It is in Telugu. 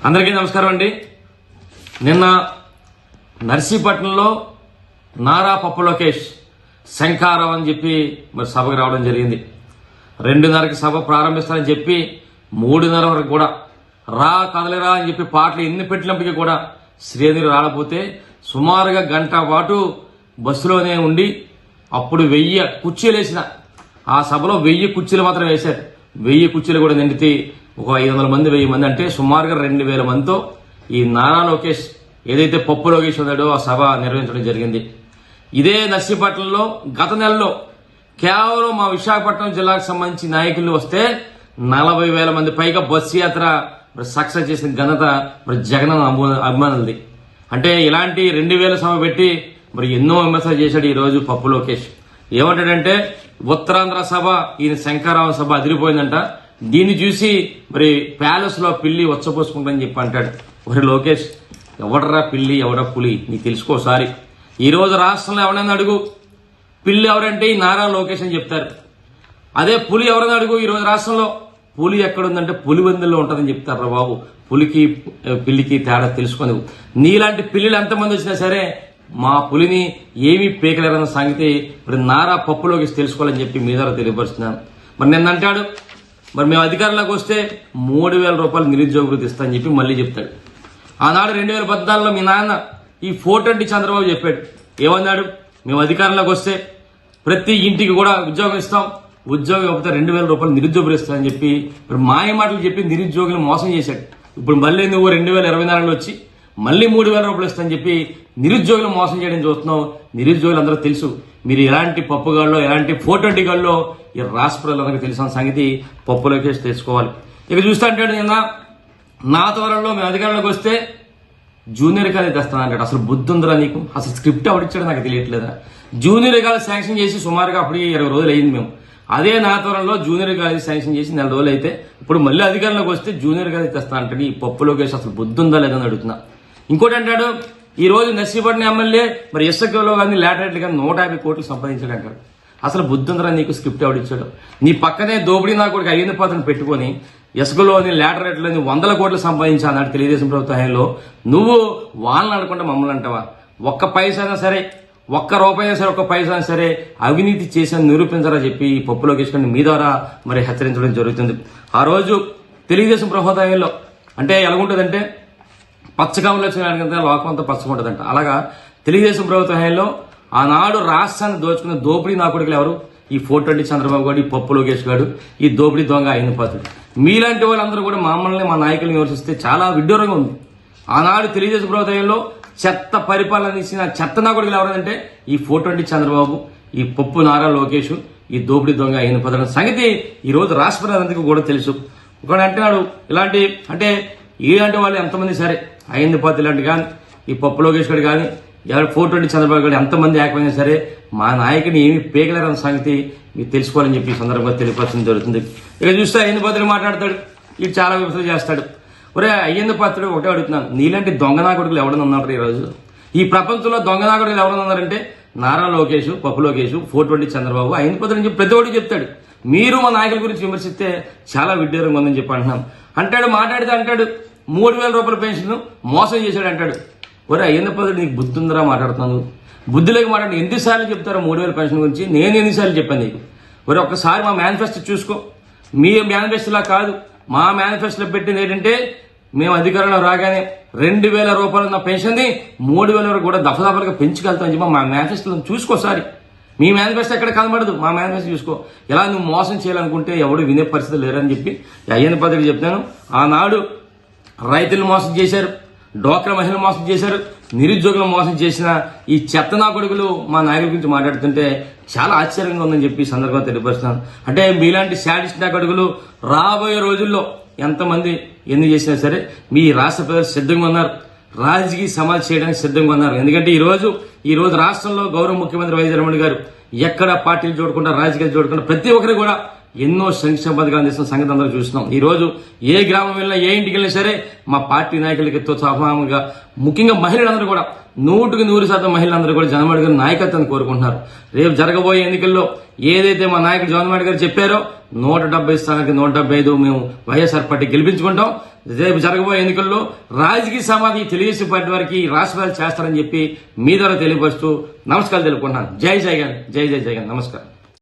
అందరికీ నమస్కారం అండి. నిన్న నర్సీపట్నంలో నారా పప్పు లోకేష్ శంఖారావు అని చెప్పి మరి సభకు రావడం జరిగింది. 2:30కి సభ ప్రారంభిస్తారని చెప్పి 3:30 వరకు కూడా రా కదలిరా అని చెప్పి పాటలు ఎన్ని పెట్టినప్పటికీ కూడా శ్రేణులు రాకపోతే సుమారుగా గంట పాటు బస్సులోనే ఉండి అప్పుడు 1000 కుర్చీలు వేసిన ఆ సభలో 1000 కుర్చీలు మాత్రం వేశారు. 1000 కుర్చీలు కూడా నిండితే ఒక 500 మంది 1000 మంది అంటే సుమారుగా 2000 మందితో ఈ నారా లోకేష్ ఏదైతే పప్పు లోకేష్ ఉన్నాడో ఆ సభ నిర్వహించడం జరిగింది. ఇదే నర్సీపట్నంలో గత నెలలో కేవలం మా విశాఖపట్నం జిల్లాకు సంబంధించి నాయకులు వస్తే 40,000 మంది పైగా బస్సు యాత్ర సక్సెస్ చేసిన ఘనత మరి జగన్ అభిమానులది. అంటే ఇలాంటి 2000 సభ పెట్టి మరి ఎన్నో విమర్శలు చేశాడు ఈ రోజు పప్పు లోకేష్. ఏమంటాడంటే ఉత్తరాంధ్ర సభ ఈయన శంకరరావు సభ అదిరిపోయిందంట, దీన్ని చూసి మరి ప్యాలెస్ లో పిల్లి వచ్చపోసుకుంటాని చెప్పి అంటాడు. మరి లోకేష్ ఎవడరా పిల్లి ఎవడ పులి నీకు తెలుసుకోసారి. ఈ రోజు రాష్ట్రంలో ఎవరైనా అడుగు పిల్లి ఎవరంటే ఈ నారా లోకేష్ అని చెప్తారు. అదే పులి ఎవరైనా అడుగు ఈ రోజు రాష్ట్రంలో పులి ఎక్కడుందంటే పులివెందుల్లో ఉంటుందని చెప్తారు. బాబు పులికి పిల్లికి తేడా తెలుసుకొని నీలాంటి పిల్లిలు ఎంతమంది వచ్చినా సరే మా పులిని ఏమీ పీకలేరన్న సంగతి మరి నారా పప్పు లోకేష్ తెలుసుకోవాలని చెప్పి మీ ద్వారా తెలియపరుస్తున్నాను. మరి నిన్న అంటాడు మరి మేము అధికారంలోకి వస్తే 3,000 రూపాయలు నిరుద్యోగ వృత్తి ఇస్తామని చెప్పి మళ్ళీ చెప్తాడు. ఆనాడు 2014లో మీ నాన్న ఈ 420 చంద్రబాబు చెప్పాడు. ఏమన్నాడు? మేము అధికారంలోకి వస్తే ప్రతి ఇంటికి కూడా ఉద్యోగం ఇస్తాం, ఉద్యోగం ఇవ్వకపోతే 2,000 రూపాయలు నిరుద్యోగులు ఇస్తామని చెప్పి మరి మాయ మాటలు చెప్పి నిరుద్యోగులు మోసం చేశాడు. ఇప్పుడు మళ్ళీ నువ్వు 2024లో వచ్చి మళ్ళీ 3,000 రూపాయలు ఇస్తామని చెప్పి నిరుద్యోగులు మోసం చేయడం చూస్తున్నావు. నిరుద్యోగులు అందరూ తెలుసు మీరు ఎలాంటి పప్పుగాళ్ళో ఎలాంటి 420 గాళ్ళో ఈ రాష్ట్ర ప్రజలందరికీ తెలిసిన సంగతి పప్పు లోకేష్ తెలుసుకోవాలి. ఇక చూస్తా అంటాడు నిన్న నా త్వరలో మేము అధికారంలోకి వస్తే జూనియర్ కాలేజ్ తెస్తానంటాడు. అసలు బుద్ధి ఉందిరా నీకు? అసలు స్క్రిప్ట్ ఎవరిచ్చాడో నాకు తెలియట్లేదా? జూనియర్ కాలేజ్ శాంక్షన్ చేసి సుమారుగా అప్పుడు 20 రోజులు అయింది. మేము అదే నా త్వరలో జూనియర్ కాలేజ్ శాంక్షన్ చేసి 4 రోజులు అయితే ఇప్పుడు మళ్ళీ అధికారంలోకి వస్తే జూనియర్ కాలేజ్ తెస్తా అంటాడు. ఈ పప్పు లోకేష్ అసలు బుద్ధి ఉందా లేదని అడుగుతున్నా. ఇంకోటి అంటాడు ఈ రోజు నర్సీపట్నం ఎమ్మెల్యే మరి ఇసుకలో కానీ లాటరేట్లు కానీ 150 కోట్లు సంపాదించాడు అంటాడు. అసలు బుద్ధి ఉందరా నీకు? స్క్రిప్ట్ ఎవడిచ్చాడు? నీ పక్కనే దోపిడీ నా కొడుకు అయ్యింది పాత్రను పెట్టుకుని ఇసుకలోని లాటరేట్లోని 100 కోట్లు సంపాదించాడు తెలుగుదేశం ప్రభుత్వ హయాంలో. నువ్వు వాళ్ళని అనకుండా మమ్మల్ని అంటావా? ఒక్క పైసా అయినా సరే, ఒక్క రూపాయి సరే, ఒక్క పైసా సరే అవినీతి చేసిన నిరూపించారా చెప్పి పప్పు లోకేష్ మీ ద్వారా మరి హెచ్చరించడం జరుగుతుంది. ఆ రోజు తెలుగుదేశం ప్రభుత్వ హయాంలో అంటే ఎలాగుంటుందంటే పచ్చకాములు వచ్చిన లోకం అంతా పచ్చకుంటుందంట. అలాగా తెలుగుదేశం ప్రభుత్వ హయాంలో ఆనాడు రాష్ట్రాన్ని దోచుకున్న దోపిడీ నా కొడుకులు ఎవరు? ఈ 420 చంద్రబాబు గారు, ఈ పప్పు లోకేష్ గారు, ఈ దోపిడీ దొంగ అయిన పాత్రుడు. మీలాంటి వాళ్ళందరూ కూడా మమ్మల్ని మా నాయకులను విమర్శిస్తే చాలా విడ్డూరంగా ఉంది. ఆనాడు తెలుగుదేశం ప్రభుత్వ హయాంలో చెత్త పరిపాలన ఇచ్చిన చెత్త నా కొడుకులు ఎవరంటే ఈ 420 చంద్రబాబు, ఈ పప్పు నారా లోకేష్, ఈ దోపిడీ దొంగ అయిన పాత్రుడు సంగతి ఈ రోజు రాష్ట్ర ప్రజలందరికీ కూడా తెలుసు. ఒకడు అంటున్నాడు ఇలాంటి అంటే ఇలాంటి వాళ్ళు ఎంతమంది సరే అయింది పాత్ర ఇలాంటి కానీ ఈ పప్పు లోకేష్ గారు కానీ 420 చంద్రబాబు గారు ఎంతమంది ఏకమైనా సరే మా నాయకుని ఏమి పేగలేరన్న సంగతి మీకు తెలుసుకోవాలని చెప్పి ఈ సందర్భంగా తెలియపరచడం జరుగుతుంది. ఇక చూస్తే అయ్యింది పాత్రుడు మాట్లాడతాడు, ఇది చాలా విమర్శలు చేస్తాడు. ఒరే అయ్యింది పాత్రుడు ఒకటే అడుగుతున్నాను, నీలాంటి దొంగనాకుడులు ఎవరైనా ఉన్నారు ఈ రోజు? ఈ ప్రపంచంలో దొంగనాకుడులు ఎవరైనా ఉన్నారంటే నారా లోకేష్, పప్పు లోకేష్, 420 చంద్రబాబు, అయ్యింది పాత్రుడు అని చెప్పి ప్రతి ఒక్కటి చెప్తాడు. మీరు మా నాయకుల గురించి విమర్శిస్తే చాలా విడ్డూరంగా ఉందని చెప్పి అంటున్నాం. అంటాడు మాట్లాడితే అంటాడు 3,000 రూపాయల పెన్షన్ మోసం చేశాడు అంటాడు. ఒరే అయ్యింది పాత్రుడు నీకు బుద్ధి ఉందరా? మాట్లాడుతున్నాను బుద్ధిలోకి మాట్లాడి ఎన్నిసార్లు చెప్తారో 3,000 పెన్షన్ గురించి? నేను ఎన్నిసార్లు చెప్పాను నీకు? ఒరే ఒక్కసారి మా మేనిఫెస్టో చూసుకో. మీ మేనిఫెస్టోలా కాదు, మా మేనిఫెస్టోలో పెట్టింది ఏంటంటే మేము అధికారంలో రాగానే 2,000 రూపాయలు ఉన్న పెన్షన్ ని 3,000 వరకు కూడా దఫదఫలుగా పెంచుకెళ్తామని చెప్పి మా మేనిఫెస్టోలో చూసుకోసారి. మీ మేనిఫెస్టో ఎక్కడ కనబడదు, మా మేనిఫెస్టో చూసుకో. ఎలా నువ్వు మోసం చేయాలనుకుంటే ఎవడు వినే పరిస్థితి లేరని చెప్పి అయ్యన్న పద్ధతి చెప్తాను. ఆనాడు రైతులు మోసం చేశారు, డోక్రా మహిళలు మోసం చేశారు, నిరుద్యోగులు మోసం చేసిన ఈ చెత్తనా కొడుకులు మా నాయకుల గురించి మాట్లాడుతుంటే చాలా ఆశ్చర్యంగా ఉందని చెప్పి సందర్భంగా తెలియపరుస్తున్నాను. అంటే మీలాంటి శాడిస్ట్ నా కొడుకులు రాబోయే రోజుల్లో ఎంతమంది ఎన్ని చేసినా సరే మీ రాష్ట్ర ప్రజలు సిద్ధంగా ఉన్నారు, రాజకీయ సమాధి చేయడానికి సిద్ధంగా ఉన్నారు. ఎందుకంటే ఈ రోజు రాష్ట్రంలో గౌరవ ముఖ్యమంత్రి వైఎస్ జగన్మోహన్ గారు ఎక్కడ పార్టీలు చూడకుండా రాజకీయాలు చూడకుండా ప్రతి ఒక్కరు కూడా ఎన్నో సంక్షేమ పథకాలు అందిస్తున్న సంగతి అందరూ చూస్తున్నాం. ఈ రోజు ఏ గ్రామం వెళ్ళినా ఏ ఇంటికి వెళ్ళినా సరే మా పార్టీ నాయకులకి సమానంగా ముఖ్యంగా మహిళలందరూ కూడా 100% మహిళలందరూ కూడా జగన్మోహన్ గారి నాయకత్వాన్ని కోరుకుంటున్నారు. రేపు జరగబోయే ఎన్నికల్లో ఏదైతే మా నాయకుడు జగన్మోహన్ గారు చెప్పారో 170 స్థానానికి 175 మేము వైఎస్ఆర్ పార్టీ గెలిపించుకుంటాం. రేపు జరగబోయే ఎన్నికల్లో రాజకీయ సమాధి తెలుగుదేశం పార్టీ వారికి రాష్ట్రాలు చేస్తారని చెప్పి మీ ద్వారా తెలియపరుస్తూ నమస్కారాలు తెలుపుకుంటున్నాను. జై జగన్, జై జై జగన్, నమస్కారం.